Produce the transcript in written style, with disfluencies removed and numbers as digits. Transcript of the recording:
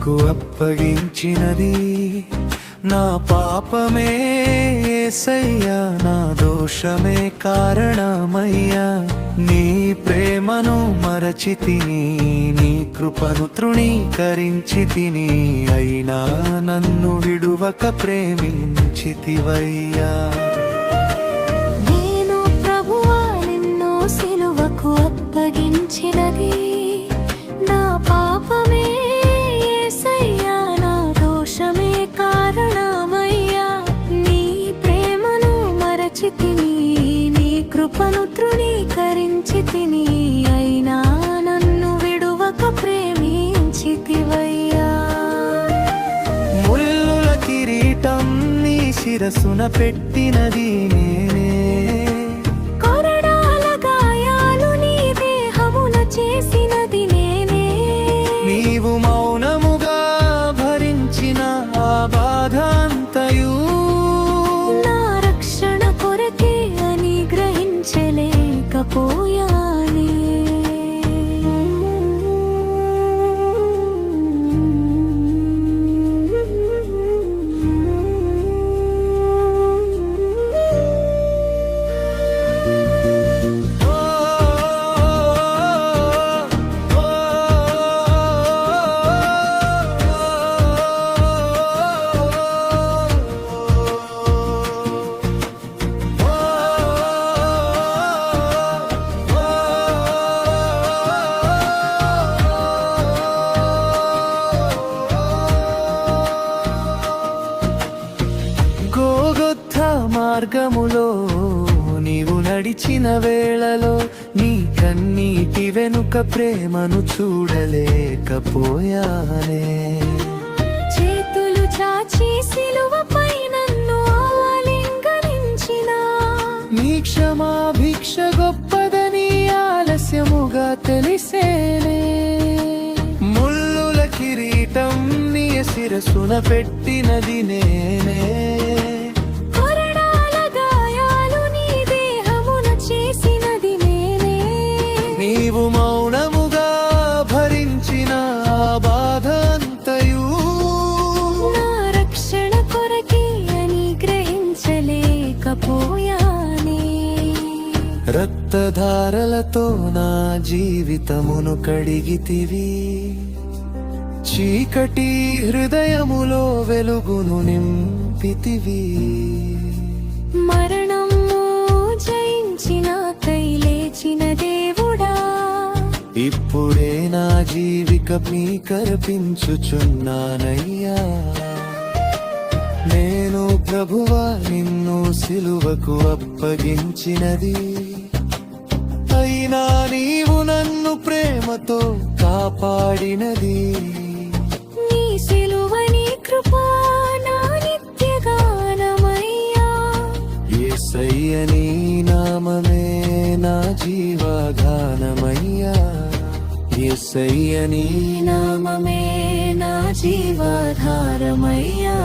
సిలువకు అప్పగించినది నా పాపమే యేసయ్యా, నా దోషమే కారణమయ్యా. నీ ప్రేమను మరచితిని, నీ కృపను తృణీకరించితిని, అయినా నన్ను విడువక ప్రేమించితివయ్యా. నేను ప్రభువా నిన్ను సిలువకు అప్పగించినది నా పాపమే యేసయ్యా, నా దోషమే కారణమయ్యా. నీ ప్రేమను మరచితిని, నీ కృపను తృణీకరించితిని, అయినా నన్ను విడువక ప్రేమించితివయ్యా. ముల్లుల కిరీటం నీ శిరసున పెట్టినది నేనే, కొరడాల గాయాలు నీ దేహమున చేసినది నేనే. నీవు మౌనముగా భరించిన ఆ బాధ అంతయు నా రక్షణ కొరకే అని గ్రహించలేకపోయానే. మార్గములో నీవు నడిచిన వేళలో నీ కన్నీటి వెనుక ప్రేమను చూడలేకపోయానే. చేతులు చాచి సిలువపై నన్ను ఆలింగనించిన నీ క్షమాభిక్ష గొప్పదని ఆలస్యముగా తెలిసేనే. ముల్లుల కిరీటం నీ శిరసున పెట్టినది నేనే, నీవు మౌనముగా భరించిన ఆ బాధ అంతయు నా రక్షణ కొరకే అని గ్రహించలేకపోయానే. రక్తధారలతో నా జీవితమును కడిగితివి, చీకటి హృదయములో వెలుగును నింపితివి. మరణము జయించినాకై లేచిన దేవుడా, ఇప్పుడే నా జీవిక మీకర్పించుచున్నానయ్యా. నేను ప్రభువా నిన్ను సిలువకు అప్పగించినది, అయినా నీవు నన్ను ప్రేమతో కాపాడినది. నీ సిలువ నీ కృపా నా నిత్య గానమయ్యా. యేసయ్య నీ నామమే నా జీవగానమయ్యా, యేసయ్య నీ నామమే నా జీవాధారమయ్యా.